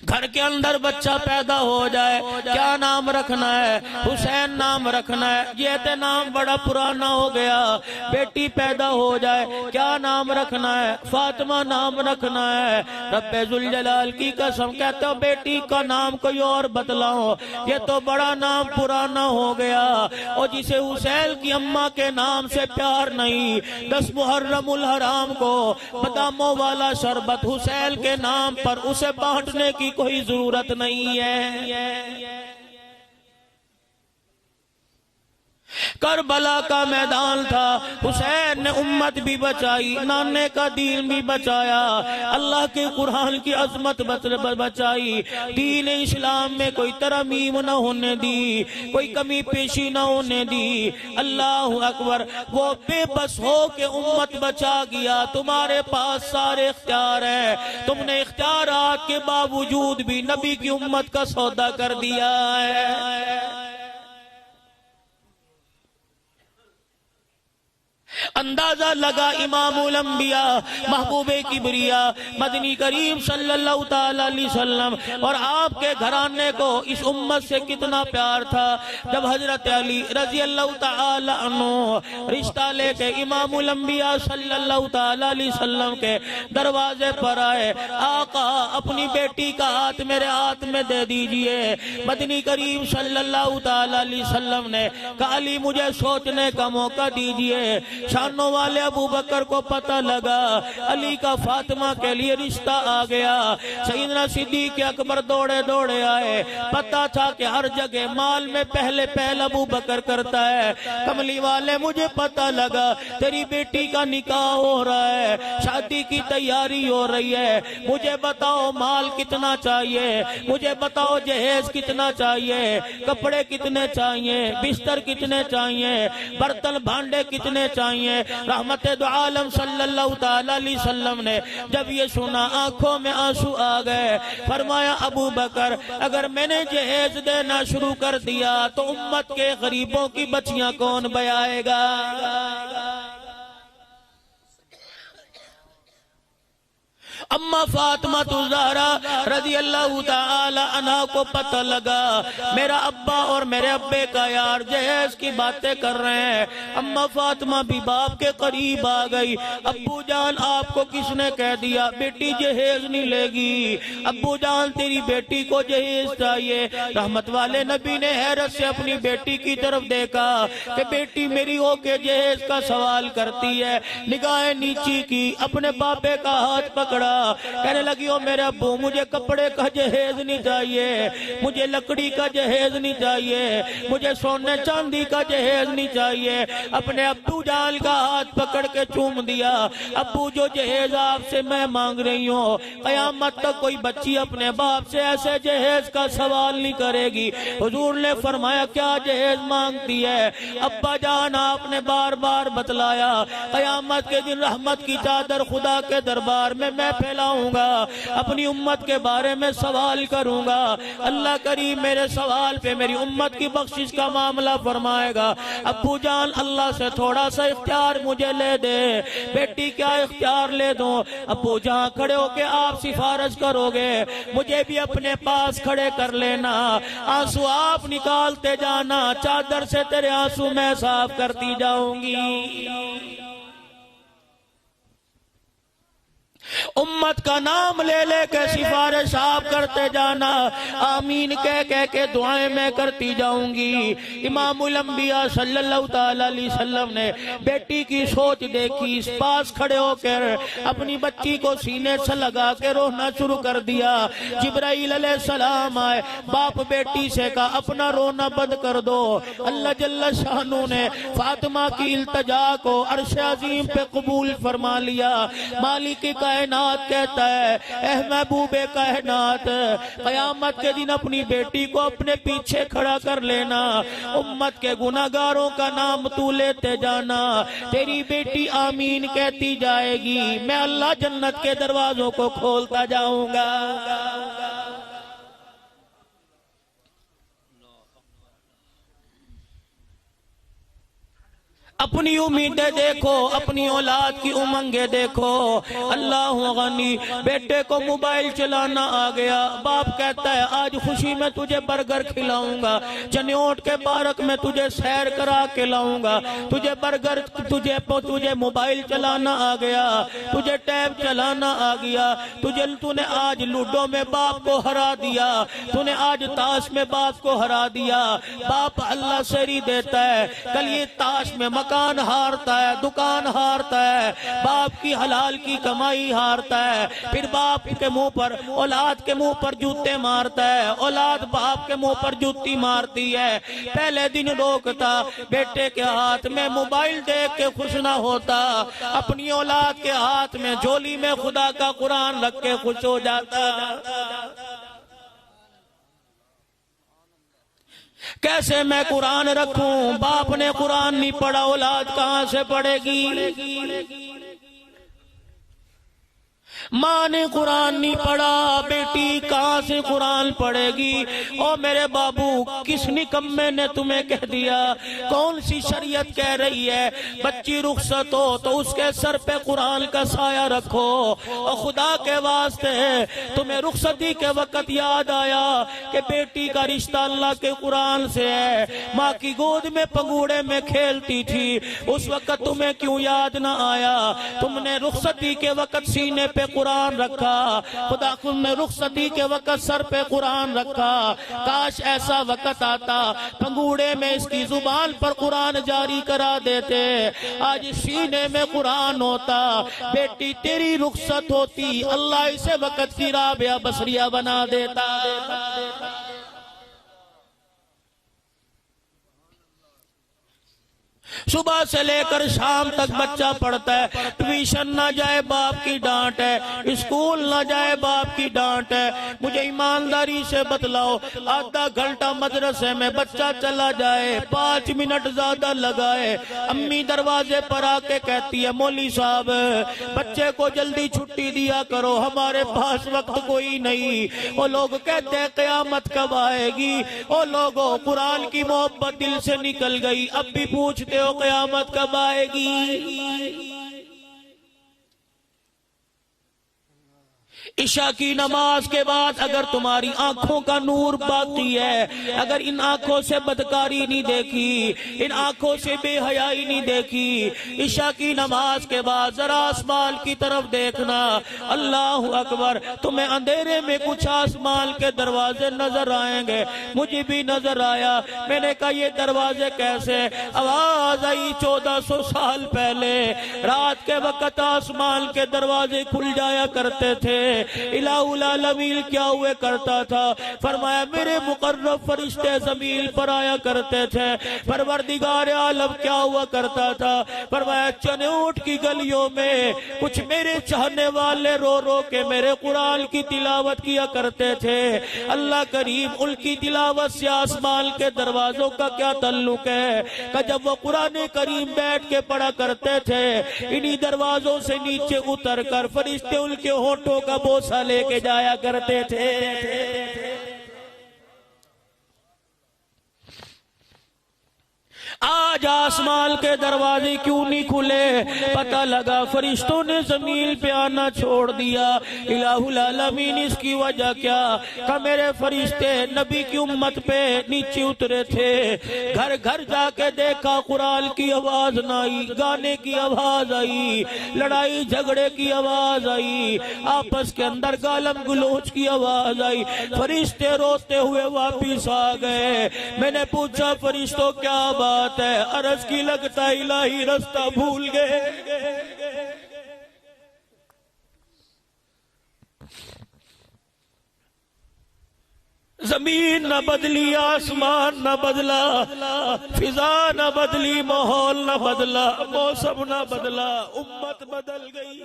گھر کے اندر بچہ پیدا ہو جائے کیا نام رکھنا ہے؟ حسین نام رکھنا ہے۔ یہ تے نام بڑا پرانا ہو گیا۔ بیٹی پیدا ہو جائے کیا نام رکھنا ہے؟ فاطمہ نام رکھنا ہے۔ رب ذوالجلال کی قسم کہتے ہو بیٹی کا نام کوئی اور بتلاؤ، یہ تو بڑا نام پرانا ہو گیا۔ اور جسے حسین کی اماں کے نام سے پیار نہیں، 10 محرم الحرام کو باداموں والا شربت حسین کے نام پر اسے بانٹنے کی کوئی ضرورت نہیں ہے۔ کربلا کا میدان تھا، حسین نے امت بھی بچائی، نانے کا دین بھی بچایا، اللہ کے قرآن کی عظمت بچائی، دین اسلام میں کوئی ترمیم نہ ہونے دی، کوئی کمی پیشی نہ ہونے دی۔ اللہ اکبر۔ وہ بے بس ہو کے امت بچا گیا۔ تمہارے پاس سارے اختیار ہیں، تم نے اختیارات کے باوجود بھی نبی کی امت کا سودا کر دیا ہے۔ اندازہ لگا امام الانبیاء محبوب کبریاء مدنی کریم صلی اللہ تعالیٰ علیہ وسلم اور آپ کے گھرانے کو اس امت سے کتنا پیار تھا۔ جب حضرت علی رضی اللہ تعالیٰ عنہ رشتہ لے کے امام الانبیاء صلی اللہ تعالیٰ علیہ وسلم کے دروازے پر آئے، آقا اپنی بیٹی کا ہاتھ میرے ہاتھ میں دے دیجئے۔ مدنی کریم صلی اللہ تعالیٰ علیہ وسلم نے کہا علی مجھے سوچنے کا موقع دیجئے۔ شانوں والے ابو بکر کو پتہ لگا علی کا فاطمہ کے لیے رشتہ آ گیا۔ سیدنا صدیق اکبر دوڑے دوڑے آئے، پتہ تھا کہ ہر جگہ مال میں پہلے ابو بکر کرتا ہے۔ کملی والے مجھے پتہ لگا تیری بیٹی کا نکاح ہو رہا ہے، شادی کی تیاری ہو رہی ہے، مجھے بتاؤ مال کتنا چاہیے، مجھے بتاؤ جہیز کتنا چاہیے، کپڑے کتنے چاہیے، بستر کتنے چاہیے، برتن بھانڈے کتنے چاہیے۔ رحمت دو عالم صلی اللہ تعالیٰ علیہ وسلم نے جب یہ سنا آنکھوں میں آنسو آ گئے، فرمایا ابو بکر اگر میں نے جہیز دینا شروع کر دیا تو امت کے غریبوں کی بچیاں کون بیائے گا؟ اما فاطمہ الزہرا رضی اللہ تعالی عنہ کو پتہ لگا میرا ابا اور میرے ابے کا یار جہیز کی باتیں کر رہے ہیں۔ اما فاطمہ بھی باپ کے قریب آ گئی، ابو جان آپ کو کس نے کہہ دیا بیٹی جہیز نہیں لے گی؟ ابو جان تیری بیٹی کو جہیز چاہیے۔ رحمت والے نبی نے حیرت سے اپنی بیٹی کی طرف دیکھا کہ بیٹی میری ہو کے جہیز کا سوال کرتی ہے، نگاہیں نیچی کی، اپنے بابے کا ہاتھ پکڑا، کہنے لگی او میرے ابو مجھے کپڑے کا جہیز نہیں چاہیے، مجھے لکڑی کا جہیز نہیں چاہیے، مجھے سونے چاندی کا جہیز نہیں چاہیے۔ اپنے ابو جان کا ہاتھ پکڑ کے چوم دیا، ابو جو جہیز آپ سے میں مانگ رہی ہوں قیامت تک کوئی بچی اپنے باپ سے ایسے جہیز کا سوال نہیں کرے گی۔ حضور نے فرمایا کیا جہیز مانگتی ہے؟ ابا جان آپ نے بار بار بتلایا قیامت کے دن رحمت کی چادر خدا کے دربار میں پھیلاؤں گا، اپنی امت کے بارے میں سوال کروں گا، اللہ کریم میرے سوال پہ میری امت کی بخشش کا معاملہ فرمائے گا۔ ابو جان اللہ سے تھوڑا سا اختیار مجھے لے دے۔ بیٹی کیا اختیار لے دوں؟ ابو جہاں کھڑے ہو کے آپ سفارش کرو گے مجھے بھی اپنے پاس کھڑے کر لینا، آنسو آپ نکالتے جانا، چادر سے تیرے آنسو میں صاف کرتی جاؤں گی۔ امت کا نام لے لے کے سفارش آپ کرتے جانا، آمین کہہ کہہ کے دعائیں میں کرتی جاؤں گی۔ امام الانبیاء صلی اللہ تعالیٰ علیہ وسلم نے بیٹی کی سوچ دیکھی، اس پاس کھڑے ہو کر اپنی بچی کو سینے سے لگا کے رونا شروع کر دیا۔ جبرائیل علیہ السلام آئے، باپ بیٹی سے کہا اپنا رونا بند کر دو۔ اللہ جل شانہ نے فاطمہ کی التجا کو عرش عظیم پہ قبول فرما لیا۔ مالک کائنات کہتا ہے اے محبوب کائنات قیامت کے دن اپنی بیٹی کو اپنے پیچھے کھڑا کر لینا، امت کے گناہگاروں کا نام تو لیتے جانا، تیری بیٹی آمین کہتی جائے گی، میں اللہ جنت کے دروازوں کو کھولتا جاؤں گا۔ اپنی امیدیں دیکھو، اپنی اولاد کی امنگیں دیکھو۔ اللہ غنی، بیٹے کو موبائل چلانا آ گیا، باپ کہتا ہے آج خوشی میں تجھے برگر کھلاؤں گا، چنیوٹ کے پارک میں تجھے سیر کرا کے لاؤں گا، تجھے برگر، تجھے موبائل چلانا آ گیا، تجھے ٹیب چلانا آ گیا، تو نے آج لوڈو میں باپ کو ہرا دیا، تو نے آج تاش میں باپ کو ہرا دیا۔ باپ اللہ سری دیتا ہے، کل یہ تاش میں مکان ہارتا ہے، دکان ہارتا ہے، باپ کی حلال کی کمائی ہارتا ہے، پھر باپ کے منہ پر، اولاد کے منہ پر جوتے مارتا ہے، اولاد باپ کے منہ پر جوتی مارتی ہے۔ پہلے دن روکتا، بیٹے کے ہاتھ میں موبائل دیکھ کے خوش نہ ہوتا، اپنی اولاد کے ہاتھ میں جھولی میں خدا کا قرآن رکھ کے خوش ہو جاتا۔ کیسے میں قرآن رکھوں؟ باپ نے قرآن نہیں پڑھا، اولاد کہاں سے پڑھے گی؟ ماں نے قرآن نہیں پڑھا، بیٹی کہاں سے قرآن پڑھے گی؟ او میرے بابو، کس نکمے نے تمہیں کہہ دیا؟ کون سی شریعت کہہ رہی ہے بچی رخصت ہو تو اس کے سر پہ قرآن کا سایہ رکھو؟ اور خدا کے واسطے تمہیں رخصتی کے وقت یاد آیا کہ بیٹی کا رشتہ اللہ کے قرآن سے ہے، ماں کی گود میں پنگوڑے میں کھیلتی تھی، اس وقت تمہیں کیوں یاد نہ آیا؟ تم نے رخصتی کے وقت سینے پہ قرآن رکھا، خدا تم نے رخصتی کے وقت سر پہ قرآن رکھا۔ کاش ایسا وقت آتا پنگوڑے میں اس کی زبان پر قرآن جاری کرا دیتے، آج سینے میں قرآن ہوتا، بیٹی تیری رخصت ہوتی، اللہ اسے وقت کی رابعہ بصریہ بنا دیتا۔ صبح سے لے کر شام تک بچہ پڑھتا ہے، ٹیوشن نہ جائے باپ کی ڈانٹ ہے، اسکول نہ جائے باپ کی ڈانٹ ہے۔ مجھے ایمانداری سے بتلاؤ، آدھا گھنٹہ مدرسے میں بچہ چلا جائے، 5 منٹ زیادہ لگائے، امی دروازے پر آ کے کہتی ہے مولوی صاحب بچے کو جلدی چھٹی دیا کرو، ہمارے پاس وقت کوئی نہیں۔ وہ لوگ کہتے ہیں قیامت کب آئے گی؟ وہ لوگوں، قرآن کی محبت دل سے نکل گئی، اب بھی پوچھتے ہو قیامت کب آئے گی؟ عشاء کی نماز کے بعد اگر تمہاری آنکھوں کا نور باقی ہے، اگر ان آنکھوں سے بدکاری نہیں دیکھی، ان آنکھوں سے بے حیائی نہیں دیکھی، عشاء کی نماز کے بعد ذرا آسمان کی طرف دیکھنا، اللہ اکبر، تمہیں اندھیرے میں کچھ آسمان کے دروازے نظر آئیں گے۔ مجھے بھی نظر آیا، میں نے کہا یہ دروازے کیسے؟ آواز آئی 1400 سال پہلے، رات کے وقت آسمان کے دروازے کھل جایا کرتے تھے۔ الہ العالمین کیا ہوئے کرتا تھا؟ فرمایا میرے مقرب فرشتے زمین پر آیا کرتے تھے۔ پروردگار عالم کیا ہوا کرتا تھا؟ فرمایا چنوٹ کی گلیوں میں کچھ میرے چاہنے والے رو رو کے میرے قرآن کی تلاوت کیا کرتے تھے۔ اللہ کریم، ان کی تلاوت سے آسمان کے دروازوں کا کیا تعلق ہے؟ کہ جب وہ قرآن کریم بیٹھ کے پڑھا کرتے تھے، انہی دروازوں سے نیچے اتر کر فرشتے ان کے ہونٹوں کا بوسہ لے کے جایا کرتے تھے۔ آج آسمان کے دروازے کیوں نہیں کھلے؟ پتہ لگا فرشتوں نے زمین پہ آنا چھوڑ دیا۔ الہ العالمین، اس کی وجہ کیا؟ کہ میرے فرشتے نبی کی امت پہ نیچے اترے تھے، گھر گھر جا کے دیکھا قرآن کی آواز نہ آئی، گانے کی آواز آئی، لڑائی جھگڑے کی آواز آئی، آپس کے اندر گالم گلوچ کی آواز آئی، فرشتے روتے ہوئے واپس آ گئے۔ میں نے پوچھا فرشتوں کیا بات ہے؟ عرض کی لگتا الہی رستہ بھول گئے۔ زمین نہ بدلی، آسمان نہ بدلا، فضا نہ بدلی، ماحول نہ بدلا، موسم نہ بدلا، امت بدل گئی۔